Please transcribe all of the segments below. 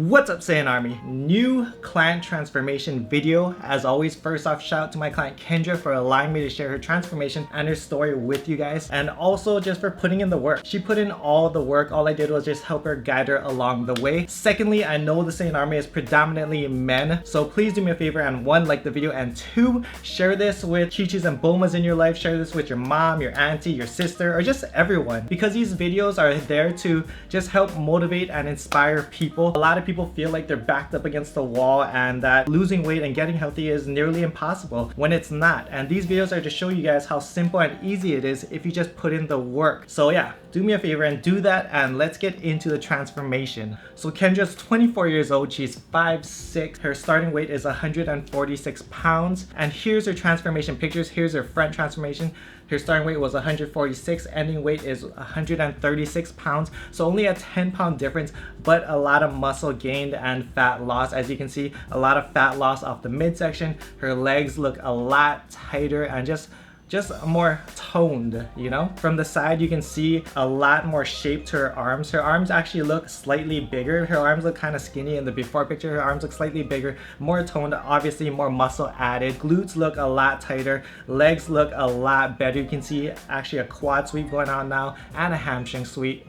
What's up, Saiyan Army? New client transformation video. As always, first off, shout out to my client Kendra for allowing me to share her transformation and her story with you guys, and also just for putting in the work. She put in all the work. All I did was just help her, guide her along the way. Secondly, I know the Saiyan Army is predominantly men, so please do me a favor and one, like the video, and two, share this with Chichis and Bomas in your life. Share this with your mom, your auntie, your sister, or just everyone, because these videos are there to just help motivate and inspire people. A lot of people feel like they're backed up against the wall and that losing weight and getting healthy is nearly impossible when it's not. And these videos are to show you guys how simple and easy it is if you just put in the work. So yeah, do me a favor and do that, and let's get into the transformation. So Kendra's 24 years old, she's 5'6", her starting weight is 146 pounds, and here's her transformation pictures. Here's her front transformation. Her starting weight was 146, ending weight is 136 pounds, so only a 10-pound difference, but a lot of muscle gained and fat loss. As you can see, a lot of fat loss off the midsection. Her legs look a lot tighter and just more toned, you know? From the side, you can see a lot more shape to her arms. Her arms actually look slightly bigger. Her arms look kind of skinny in the before picture. Her arms look slightly bigger, more toned, obviously more muscle added. Glutes look a lot tighter. Legs look a lot better. You can see actually a quad sweep going on now and a hamstring sweep.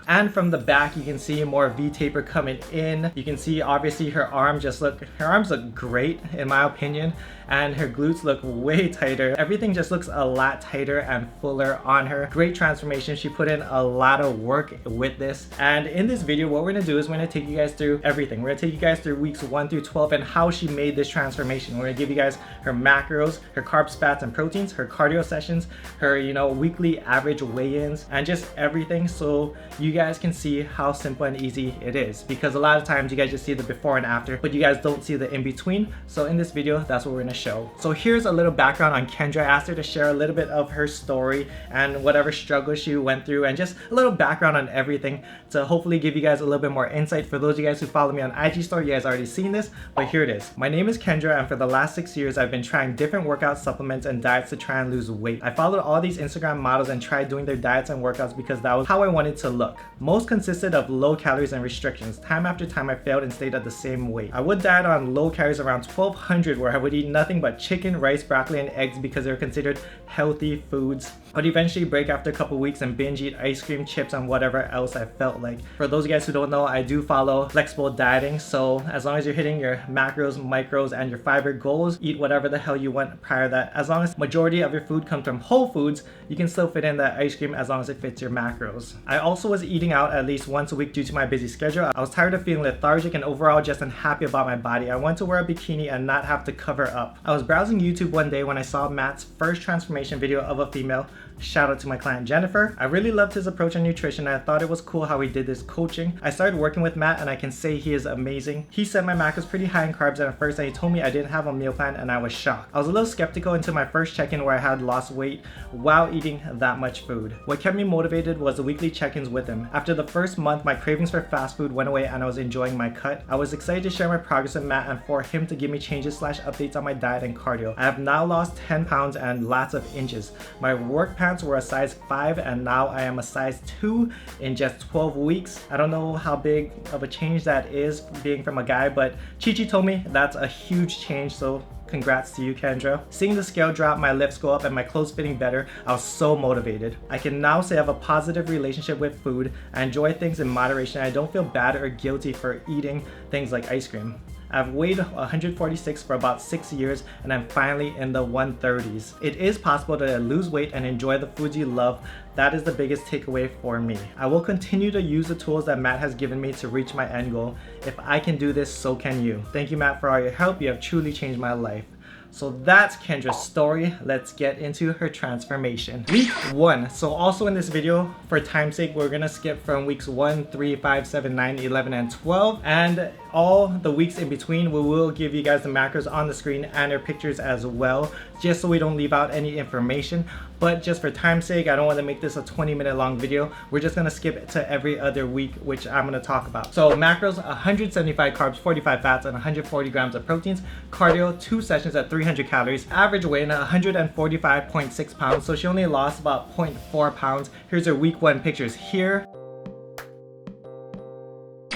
And from the back, you can see more V-taper coming in. You can see obviously her arms look great in my opinion, and her glutes look way tighter. Everything just looks a lot tighter and fuller on her. Great transformation. She put in a lot of work with this. And in this video, what we're gonna do is we're gonna take you guys through everything. We're gonna take you guys through weeks 1 through 12 and how she made this transformation. We're gonna give you guys her macros, her carbs, fats, and proteins, her cardio sessions, her weekly average weigh-ins, and just everything, so you guys can see how simple and easy it is. Because a lot of times you guys just see the before and after, but you guys don't see the in-between. So in this video, that's what we're gonna show. So here's a little background on Kendra. I asked her to share a little bit of her story and whatever struggles she went through, and just a little background on everything to hopefully give you guys a little bit more insight. For those of you guys who follow me on IG Story, you guys already seen this, but here it is. My name is Kendra, and for the last 6 years, I've been trying different workouts, supplements, and diets to try and lose weight. I followed all these Instagram models and tried doing their diets and workouts because that was how I wanted to look. Most consisted of low calories and restrictions. Time after time, I failed and stayed at the same weight. I would diet on low calories around 1200, where I would eat nothing but chicken, rice, broccoli, and eggs because they were considered healthy foods. I'd eventually break after a couple weeks and binge eat ice cream, chips, and whatever else I felt like. For those of you guys who don't know, I do follow flexible dieting, so as long as you're hitting your macros, micros, and your fiber goals, eat whatever the hell you want prior to that. As long as majority of your food comes from whole foods, you can still fit in that ice cream as long as it fits your macros. I also was eating out at least once a week due to my busy schedule. I was tired of feeling lethargic and overall just unhappy about my body. I wanted to wear a bikini and not have to cover up. I was browsing YouTube one day when I saw Matt's first transformation video of a female. Shout out to my client Jennifer. I really loved his approach on nutrition, and I thought it was cool how he did this coaching. I started working with Matt, and I can say he is amazing. He said my macros pretty high in carbs at first, and he told me I didn't have a meal plan, and I was shocked. I was a little skeptical until my first check-in where I had lost weight while eating that much food. What kept me motivated was the weekly check-ins with him. After the first month, my cravings for fast food went away and I was enjoying my cut. I was excited to share my progress with Matt and for him to give me changes/updates on my diet and cardio. I have now lost 10 pounds and lots of inches. My work pants were a size 5 and now I am a size 2 in just 12 weeks. I don't know how big of a change that is being from a guy, but Chichi told me that's a huge change, so congrats to you, Kendra. Seeing the scale drop, my lips go up, and my clothes fitting better, I was so motivated. I can now say I have a positive relationship with food. I enjoy things in moderation. I don't feel bad or guilty for eating things like ice cream. I've weighed 146 for about 6 years, and I'm finally in the 130s. It is possible to lose weight and enjoy the foods you love. That is the biggest takeaway for me. I will continue to use the tools that Matt has given me to reach my end goal. If I can do this, so can you. Thank you, Matt, for all your help. You have truly changed my life. So that's Kendra's story. Let's get into her transformation. Week 1. So also in this video, for time's sake, we're gonna skip from weeks 1, 3, 5, 7, 9, 11, and 12. And all the weeks in between, we will give you guys the macros on the screen and their pictures as well, just so we don't leave out any information. But just for time's sake, I don't want to make this a 20-minute long video. We're just gonna skip it to every other week, which I'm gonna talk about. So macros, 175 carbs, 45 fats, and 140 grams of proteins. Cardio, 2 sessions at 300 calories. Average weight, 145.6 pounds. So she only lost about 0.4 pounds. Here's her week 1 pictures here.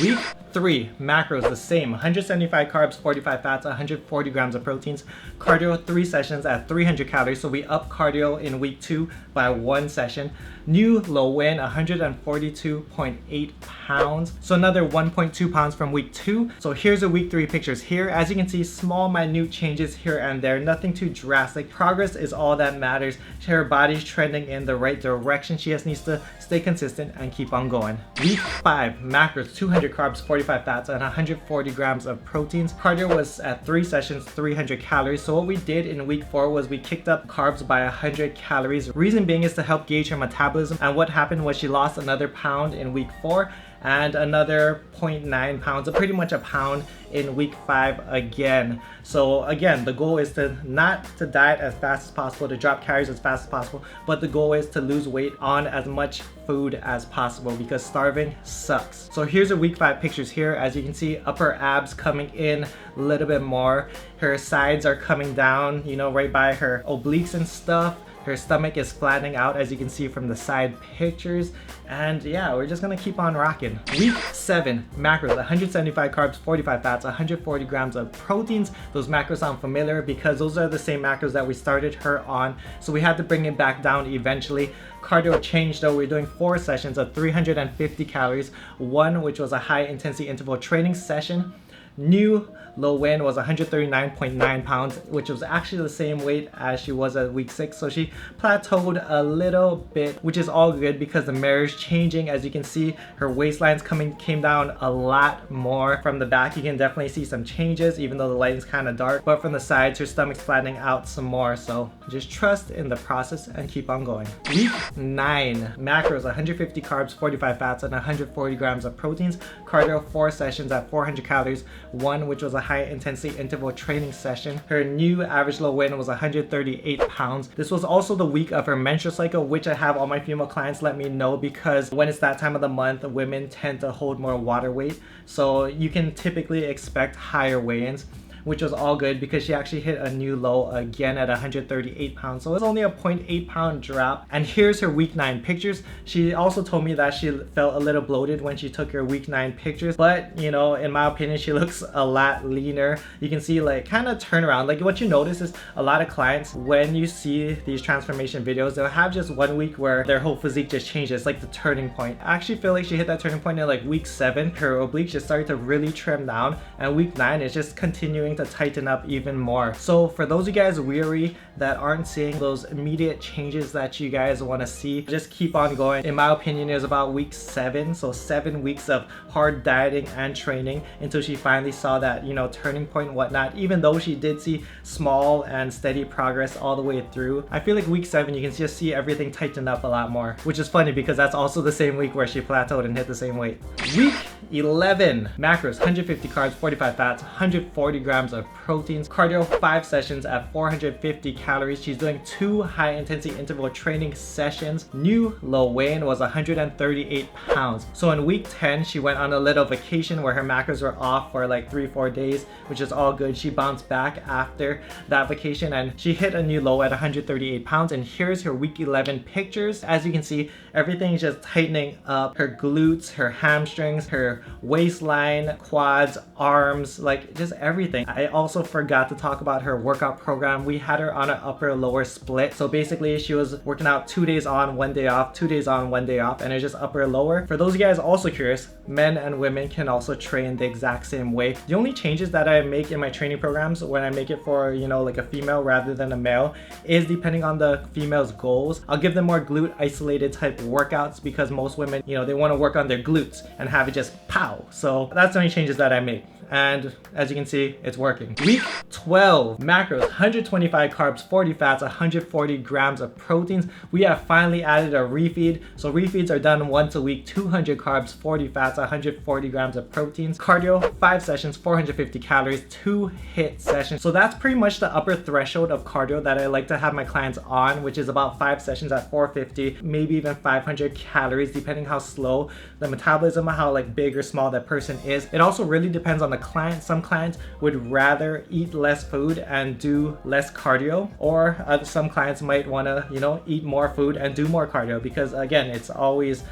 Week 3, macros the same, 175 carbs, 45 fats, 140 grams of proteins. Cardio 3 sessions at 300 calories, so we up cardio in week 2 by 1 session. New low win, 142.8 pounds, so another 1.2 pounds from week 2. So here's the week 3 pictures. Here, as you can see, small minute changes here and there, nothing too drastic. Progress is all that matters. Her body's trending in the right direction. She just needs to stay consistent and keep on going. Week 5, macros 200 carbs, 45 fats, and 140 grams of proteins. Cardio was at 3 sessions, 300 calories. So what we did in week 4 was we kicked up carbs by 100 calories. Reason being is to help gauge her metabolism. And what happened was she lost another pound in week 4 and another 0.9 pounds, so pretty much a pound in week 5 again. So again, the goal is to not to diet as fast as possible, to drop calories as fast as possible, but the goal is to lose weight on as much food as possible because starving sucks. So here's the week 5 pictures here. As you can see, upper abs coming in a little bit more. Her sides are coming down, you know, right by her obliques and stuff. Her stomach is flattening out, as you can see from the side pictures. And yeah, we're just gonna keep on rocking. Week 7, macros, 175 carbs, 45 fats, 140 grams of proteins. Those macros sound familiar because those are the same macros that we started her on. So we had to bring it back down eventually. Cardio changed though. We're doing 4 sessions of 350 calories. 1 which was a high intensity interval training session. New low win was 139.9 pounds, which was actually the same weight as she was at week 6. So she plateaued a little bit, which is all good because the mirror is changing. As you can see, her waistline's came down a lot more. From the back, you can definitely see some changes, even though the lighting's kind of dark. But from the sides, her stomach's flattening out some more. So just trust in the process and keep on going. Week 9, macros, 150 carbs, 45 fats, and 140 grams of proteins. Cardio 4 sessions at 400 calories. 1 which was a high intensity interval training session. Her new average low win was 138 pounds. This was also the week of her menstrual cycle, which I have all my female clients let me know because when it's that time of the month, women tend to hold more water weight. So you can typically expect higher weigh-ins, which was all good because she actually hit a new low again at 138 pounds. So it's only a 0.8 pound drop. And here's her week 9 pictures. She also told me that she felt a little bloated when she took her week 9 pictures, but you know, in my opinion, she looks a lot leaner. You can see like kind of turnaround. Like what you notice is a lot of clients, when you see these transformation videos, they'll have just 1 week where their whole physique just changes, like the turning point. I actually feel like she hit that turning point in like week 7. Her obliques just started to really trim down, and week 9 is just continuing to tighten up even more. So for those of you guys weary that aren't seeing those immediate changes that you guys want to see, just keep on going. In my opinion, it was about week 7, so 7 weeks of hard dieting and training until she finally saw that, you know, turning point and whatnot. Even though she did see small and steady progress all the way through, I feel like week 7 you can just see everything tighten up a lot more, which is funny because that's also the same week where she plateaued and hit the same weight. Week 11, macros, 150 carbs, 45 fats, 140 grams of proteins. Cardio 5 sessions at 450 calories. She's doing 2 high intensity interval training sessions. New low weigh-in was 138 pounds. So in week 10, she went on a little vacation where her macros were off for like 3-4 days, which is all good. She bounced back after that vacation and she hit a new low at 138 pounds. And here's her week 11 pictures. As you can see, everything's just tightening up. Her glutes, her hamstrings, her waistline, quads, arms, like just everything. I also forgot to talk about her workout program. We had her on an upper lower split. So basically she was working out 2 days on, 1 day off, 2 days on, 1 day off, and it's just upper lower. For those of you guys also curious, men and women can also train the exact same way. The only changes that I make in my training programs when I make it for, you know, like a female rather than a male is depending on the female's goals. I'll give them more glute isolated type workouts because most women, you know, they want to work on their glutes and have it just pow. So that's the only changes that I make. And as you can see, it's working. Week 12, macros, 125 carbs, 40 fats, 140 grams of proteins. We have finally added a refeed. So refeeds are done once a week, 200 carbs, 40 fats, 140 grams of proteins. Cardio, 5 sessions, 450 calories, 2 HIIT sessions. So that's pretty much the upper threshold of cardio that I like to have my clients on, which is about 5 sessions at 450, maybe even 500 calories, depending how slow the metabolism, how like big or small that person is. It also really depends on the client. Some clients would rather eat less food and do less cardio, or some clients might want to, you know, eat more food and do more cardio, because again, it's always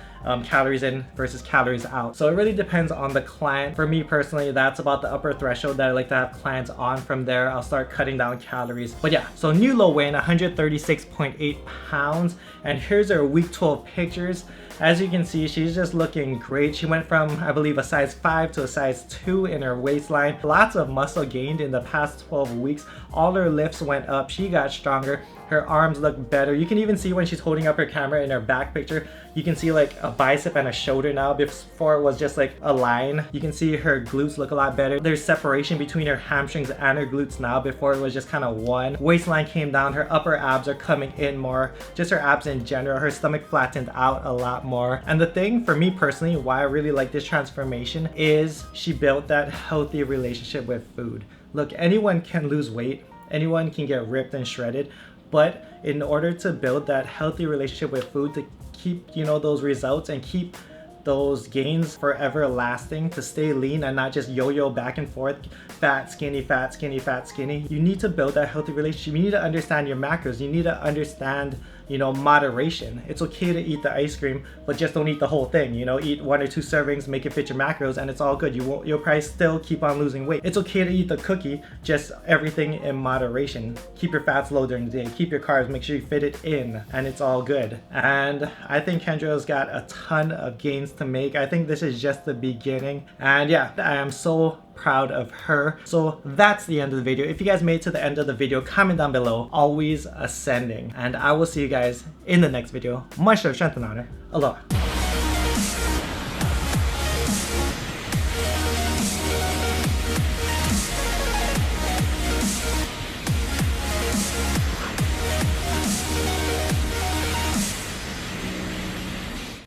calories in versus calories out. So it really depends on the client. For me personally, that's about the upper threshold that I like to have clients on. From there, I'll start cutting down calories. But yeah, so new low weigh-in, 136.8 pounds. And here's her week 12 pictures. As you can see, she's just looking great. She went from, I believe, a size 5 to a size 2 in her waistline. Lots of muscle gained in the past 12 weeks. All her lifts went up. She got stronger. Her arms look better. You can even see when she's holding up her camera in her back picture, you can see like a bicep and a shoulder now. Before it was just like a line. You can see her glutes look a lot better. There's separation between her hamstrings and her glutes now. Before it was just kind of one. Waistline came down. Her upper abs are coming in more. Just her abs in general. Her stomach flattened out a lot more. And the thing for me personally, why I really like this transformation is she built that healthy relationship with food. Look, anyone can lose weight. Anyone can get ripped and shredded. But in order to build that healthy relationship with food, to keep, you know, those results and keep those gains forever lasting, to stay lean and not just yo-yo back and forth, fat, skinny, fat, skinny, fat, skinny, you need to build that healthy relationship. You need to understand your macros. You need to understand, you know, moderation. It's okay to eat the ice cream, but just don't eat the whole thing. You know, eat 1 or 2 servings, make it fit your macros, and it's all good. You'll probably still keep on losing weight. It's okay to eat the cookie, just everything in moderation. Keep your fats low during the day, keep your carbs, make sure you fit it in, and it's all good. And I think Kendra's got a ton of gains to make. I think this is just the beginning. And yeah, I am so proud of her. So that's the end of the video. If you guys made it to the end of the video, comment down below. Always ascending. And I will see you guys in the next video. Much love, strength, and honor. Aloha.